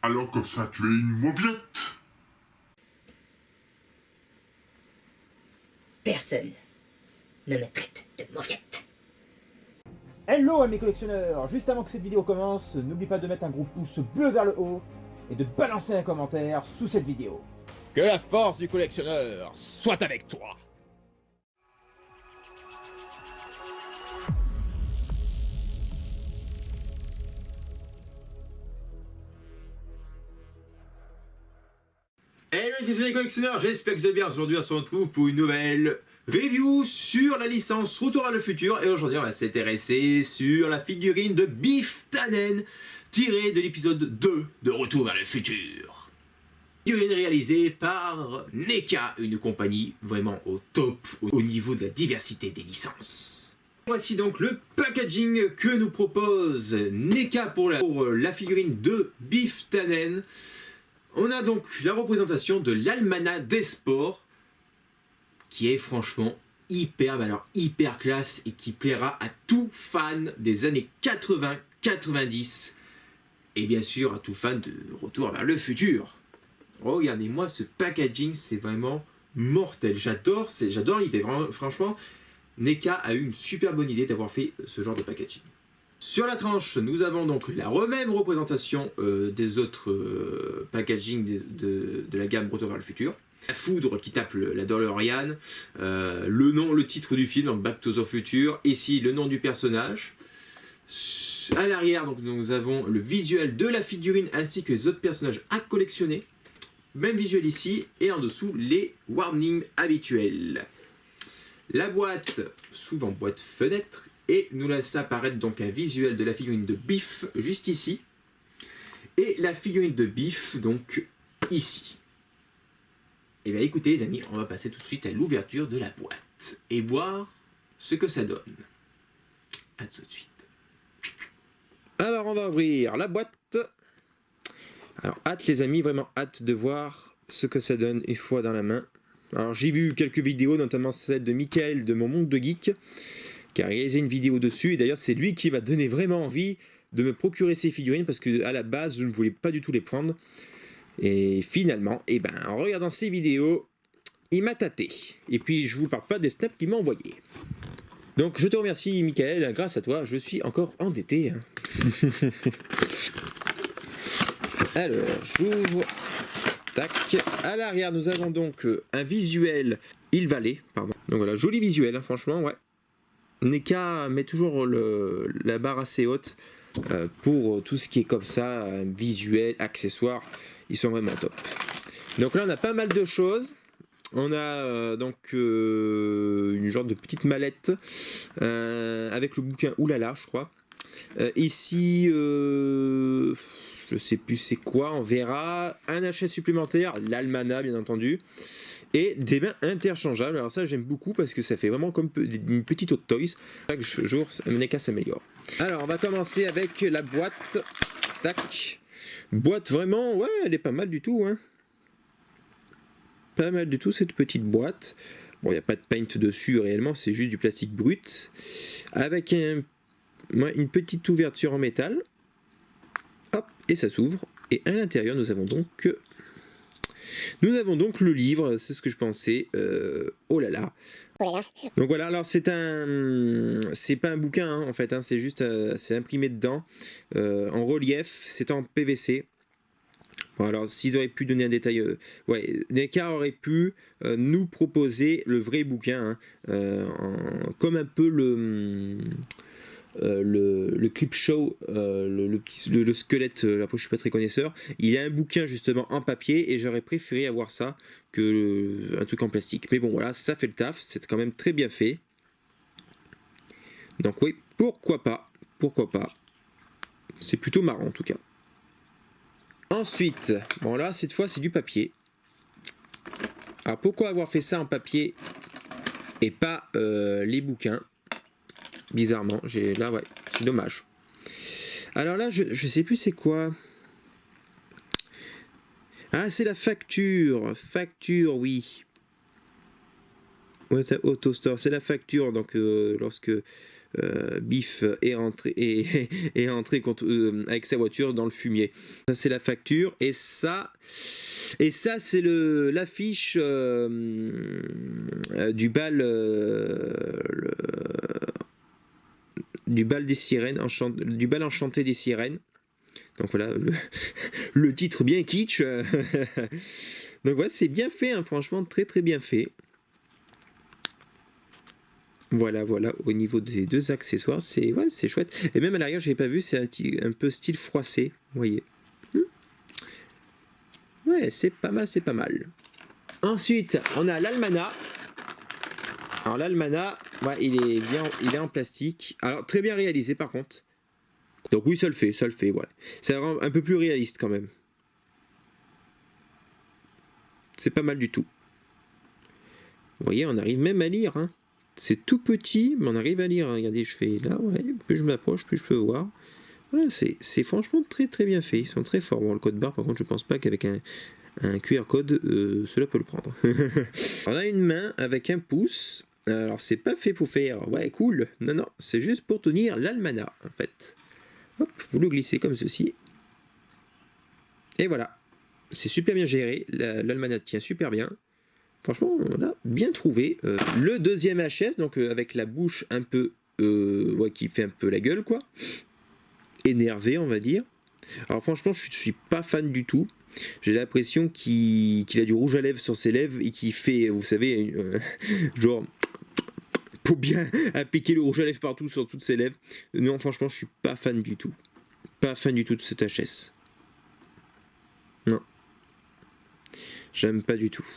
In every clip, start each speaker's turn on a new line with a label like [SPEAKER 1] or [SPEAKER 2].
[SPEAKER 1] alors que ça tu es une mauviette.
[SPEAKER 2] Personne ne me traite de mauviette.
[SPEAKER 3] Hello à mes collectionneurs. Juste avant que cette vidéo commence, n'oublie pas de mettre un gros pouce bleu vers le haut et de balancer un commentaire sous cette vidéo.
[SPEAKER 4] Que la force du collectionneur soit avec toi.
[SPEAKER 5] Hello les collectionneurs, j'espère que vous allez bien. Aujourd'hui on se retrouve pour une nouvelle review sur la licence Retour vers le futur. Et aujourd'hui on va s'intéresser sur la figurine de Biff Tannen tirée de l'épisode 2 de Retour vers le futur. Figurine réalisée par NECA, une compagnie vraiment au top au niveau de la diversité des licences. Voici donc le packaging que nous propose NECA pour la figurine de Biff Tannen. On a donc la représentation de l'Almanach des sports, qui est franchement hyper classe et qui plaira à tout fan des années 80-90 et bien sûr à tout fan de Retour vers le futur. Regardez-moi ce packaging, c'est vraiment mortel. J'adore l'idée. Franchement, NECA a eu une super bonne idée d'avoir fait ce genre de packaging. Sur la tranche, nous avons donc la même représentation des autres packaging de la gamme Retour vers le futur. La foudre qui tape la DeLorean, le titre du film, donc Back to the Future, ici le nom du personnage. À l'arrière, donc nous avons le visuel de la figurine ainsi que les autres personnages à collectionner. Même visuel ici, et en dessous les warnings habituels. La boîte s'ouvre en boîte fenêtre. Et nous laisse apparaître donc un visuel de la figurine de Biff juste ici. Et la figurine de Biff donc ici. Et bien écoutez les amis, on va passer tout de suite à l'ouverture de la boîte. Et voir ce que ça donne. A tout de suite.
[SPEAKER 4] Alors on va ouvrir la boîte. Alors hâte les amis, vraiment hâte de voir ce que ça donne une fois dans la main. Alors j'ai vu quelques vidéos, notamment celle de Michael de Mon Monde de Geek, qui a réalisé une vidéo dessus, et d'ailleurs c'est lui qui m'a donné vraiment envie de me procurer ces figurines, parce que à la base je ne voulais pas du tout les prendre, et finalement, en regardant ces vidéos, il m'a tâté, et puis je vous parle pas des snaps qu'il m'a envoyés. Donc je te remercie Michael, grâce à toi je suis encore endetté. Alors j'ouvre, tac, à l'arrière nous avons donc un visuel, il valait, pardon, donc voilà, joli visuel, hein, franchement, ouais. NECA met toujours la barre assez haute pour tout ce qui est comme ça, visuel, accessoires, ils sont vraiment top. Donc là on a pas mal de choses, on a donc une genre de petite mallette avec le bouquin Oulala je crois. Ici, je sais plus c'est quoi, on verra, un achat supplémentaire, l'Almanach bien entendu. Et des mains interchangeables, alors ça j'aime beaucoup parce que ça fait vraiment comme une petite Hot Toys. Chaque jour, NECA s'améliore. Alors on va commencer avec la boîte. Tac. Boîte vraiment, ouais, elle est pas mal du tout. Hein. Pas mal du tout cette petite boîte. Bon, il n'y a pas de paint dessus réellement, c'est juste du plastique brut. Avec une petite ouverture en métal. Hop, et ça s'ouvre. Et à l'intérieur, nous avons donc le livre, c'est ce que je pensais. Oh là là. Donc voilà, alors c'est pas un bouquin hein, en fait, hein, c'est juste, c'est imprimé dedans, en relief, c'est en PVC. Bon, alors s'ils auraient pu donner un détail, ouais, NECA aurait pu nous proposer le vrai bouquin, hein, comme un peu le clip show, le squelette, après je suis pas très connaisseur, il y a un bouquin justement en papier et j'aurais préféré avoir ça que un truc en plastique, mais bon voilà, ça fait le taf, c'est quand même très bien fait, donc oui, pourquoi pas, c'est plutôt marrant en tout cas. Ensuite, bon là cette fois c'est du papier. Alors pourquoi avoir fait ça en papier et pas les bouquins? Bizarrement, là ouais, c'est dommage. Alors là, je sais plus c'est quoi. Ah, c'est la facture, oui. Ouais, c'est AutoStore, c'est la facture. Donc lorsque Biff est entré avec sa voiture dans le fumier. Ça c'est la facture et ça c'est l'affiche du bal des sirènes, du bal enchanté des sirènes. Donc voilà, le titre bien kitsch. Donc ouais, c'est bien fait, hein, franchement, très très bien fait. Voilà, au niveau des deux accessoires, c'est chouette. Et même à l'arrière, j'avais pas vu, c'est un peu style froissé, vous voyez. Ouais, c'est pas mal. Ensuite, on a l'almanach. Alors l'almanach, ouais, il est en plastique. Alors très bien réalisé par contre. Donc oui, ça le fait, voilà. Ça rend un peu plus réaliste quand même. C'est pas mal du tout. Vous voyez, on arrive même à lire, hein. C'est tout petit, mais on arrive à lire. Regardez, je fais là, ouais. Plus je m'approche, plus je peux voir. Ouais, c'est franchement très très bien fait. Ils sont très forts. Bon, le code barre, par contre, je pense pas qu'avec un QR code, cela peut le prendre. On a une main avec un pouce. Alors, c'est pas fait pour faire, ouais, cool. Non, c'est juste pour tenir l'almanach, en fait. Hop, vous le glissez comme ceci. Et voilà. C'est super bien géré. L'almanach tient super bien. Franchement, on l'a bien trouvé. Le deuxième HS, donc avec la bouche un peu... ouais, qui fait un peu la gueule, quoi. Énervé, on va dire. Alors franchement, je suis pas fan du tout. J'ai l'impression qu'il a du rouge à lèvres sur ses lèvres et qu'il fait, vous savez, genre... pour bien appliquer le rouge à lèvres partout sur toutes ses lèvres. Non, franchement, je suis pas fan du tout. Pas fan du tout de cette HS. Non. J'aime pas du tout.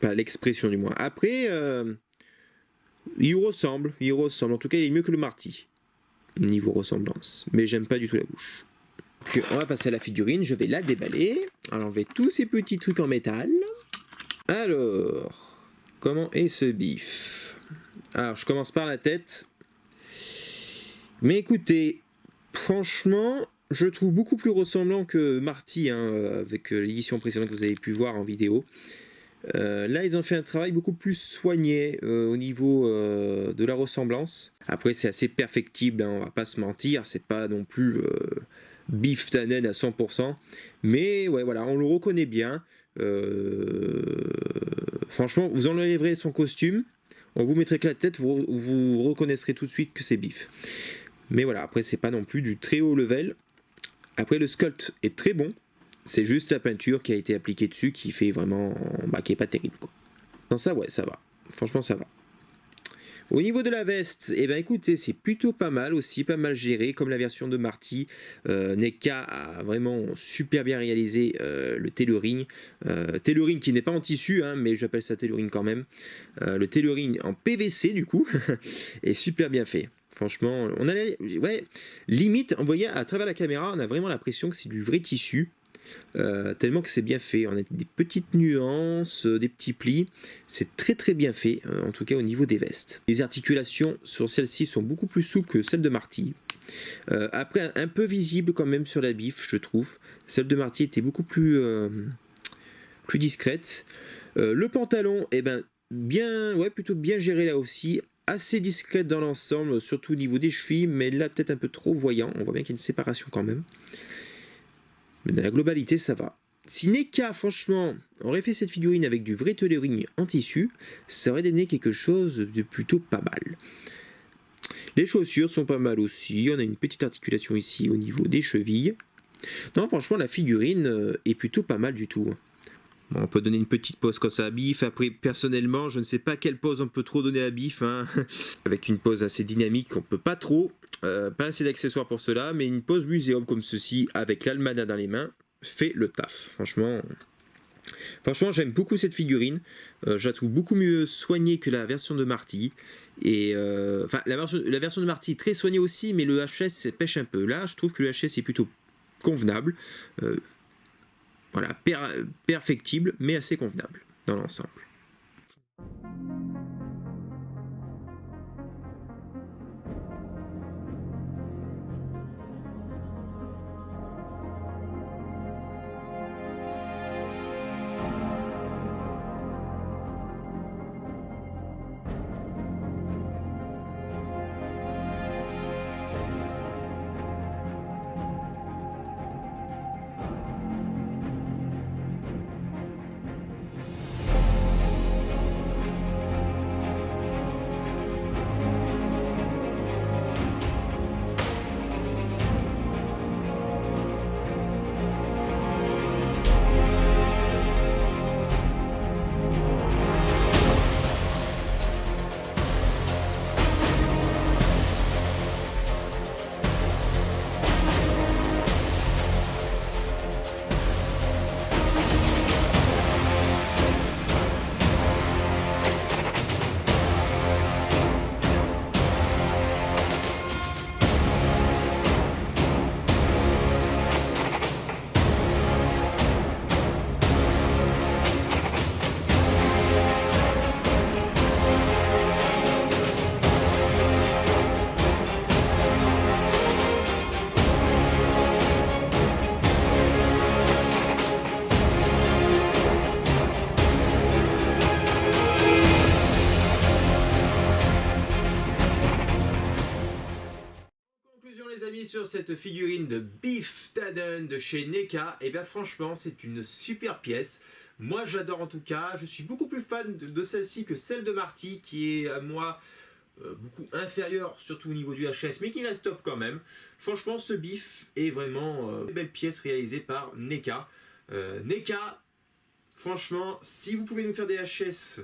[SPEAKER 4] Pas l'expression du moins. Après, il ressemble. En tout cas, il est mieux que le Marty. Niveau ressemblance. Mais j'aime pas du tout la bouche. Donc, on va passer à la figurine. Je vais la déballer. Alors, enlever tous ces petits trucs en métal. Alors, comment est ce Biff? Alors, je commence par la tête. Mais écoutez, franchement, je le trouve beaucoup plus ressemblant que Marty, hein, avec l'édition précédente que vous avez pu voir en vidéo. Là, ils ont fait un travail beaucoup plus soigné au niveau de la ressemblance. Après, c'est assez perfectible, hein, on va pas se mentir, c'est pas non plus Biff Tannen à 100%. Mais ouais, voilà, on le reconnaît bien. Franchement, vous enlèverez son costume, on vous mettrait que la tête, vous reconnaîtrez tout de suite que c'est Biff. Mais voilà, après, c'est pas non plus du très haut level. Après, le sculpt est très bon. C'est juste la peinture qui a été appliquée dessus qui fait vraiment... Bah, qui est pas terrible, quoi. Non, ça, ouais, ça va. Franchement, ça va. Au niveau de la veste, eh ben, écoutez, c'est plutôt pas mal aussi, pas mal géré, comme la version de Marty. NECA a vraiment super bien réalisé le tailoring. Tailoring qui n'est pas en tissu, hein, mais j'appelle ça tailoring quand même. Le tailoring en PVC, du coup, est super bien fait. Franchement, on a... Ouais, limite, vous voyez, à travers la caméra, on a vraiment l'impression que c'est du vrai tissu. Tellement que c'est bien fait, on a des petites nuances, des petits plis, c'est très très bien fait, en tout cas au niveau des vestes. Les articulations sur celle-ci sont beaucoup plus souples que celles de Marty. Après, un peu visible quand même sur la Biff, je trouve. Celle de Marty était beaucoup plus discrète. Le pantalon, eh ben, plutôt bien géré là aussi. Assez discrète dans l'ensemble, surtout au niveau des chevilles, mais là peut-être un peu trop voyant. On voit bien qu'il y a une séparation quand même. Mais dans la globalité, ça va. Si NECA, franchement, aurait fait cette figurine avec du vrai tailoring en tissu, ça aurait donné quelque chose de plutôt pas mal. Les chaussures sont pas mal aussi. On a une petite articulation ici au niveau des chevilles. Non, franchement, la figurine est plutôt pas mal du tout. Bon, on peut donner une petite pose comme ça à Biff. Après, personnellement, je ne sais pas quelle pose on peut trop donner à Biff. Hein. Avec une pose assez dynamique, on peut pas trop. Pas assez d'accessoires pour cela, mais une pose muséum comme ceci, avec l'almanach dans les mains, fait le taf. Franchement, j'aime beaucoup cette figurine. Je la trouve beaucoup mieux soignée que la version de Marty. Et enfin, la version de Marty très soignée aussi, mais le HS pêche un peu. Là, je trouve que le HS est plutôt convenable. Voilà, perfectible, mais assez convenable dans l'ensemble.
[SPEAKER 5] cette figurine de Biff Tannen de chez NECA, et bien franchement c'est une super pièce. Moi j'adore en tout cas, je suis beaucoup plus fan de celle-ci que celle de Marty qui est à moi beaucoup inférieure, surtout au niveau du HS, mais qui reste top quand même. Franchement ce Biff est vraiment une belle pièce réalisée par NECA. NECA, franchement, si vous pouvez nous faire des HS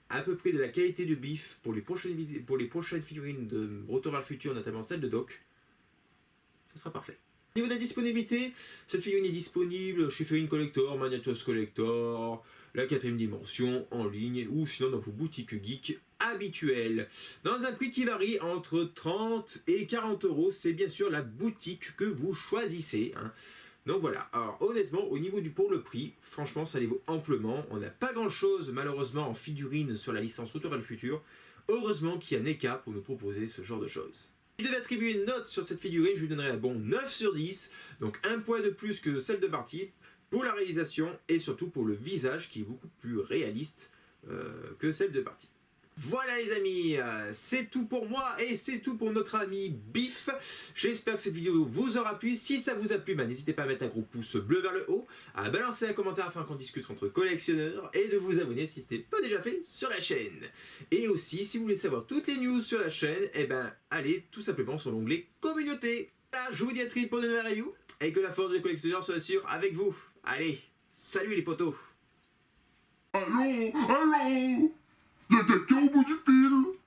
[SPEAKER 5] à peu près de la qualité de Biff pour les prochaines figurines de Retour vers le futur, notamment celle de Doc, ce sera parfait. Au niveau de la disponibilité, cette figurine est disponible chez Figurine Collector, Magnetos Collector, la 4ème dimension, en ligne, ou sinon dans vos boutiques geeks habituelles. Dans un prix qui varie entre 30 et 40 euros, c'est bien sûr la boutique que vous choisissez, hein. Donc voilà, alors honnêtement, au niveau pour le prix, franchement ça les vaut amplement. On n'a pas grand chose malheureusement en figurine sur la licence Retour vers le futur. Heureusement qu'il y a NECA pour nous proposer ce genre de choses. Si je devais attribuer une note sur cette figurine, je lui donnerais un bon 9 sur 10. Donc un point de plus que celle de Marty pour la réalisation et surtout pour le visage qui est beaucoup plus réaliste que celle de Marty. Voilà les amis, c'est tout pour moi et c'est tout pour notre ami Biff. J'espère que cette vidéo vous aura plu. Si ça vous a plu, n'hésitez pas à mettre un gros pouce bleu vers le haut, à balancer un commentaire afin qu'on discute entre collectionneurs et de vous abonner si ce n'est pas déjà fait sur la chaîne. Et aussi, si vous voulez savoir toutes les news sur la chaîne, allez tout simplement sur l'onglet communauté. Voilà, je vous dis à très vite pour de nouvelles reviews et que la force des collectionneurs soit sûre avec vous. Allez, salut les potos.
[SPEAKER 1] Allô? Allô? Y'a quelqu'un au bout du fil?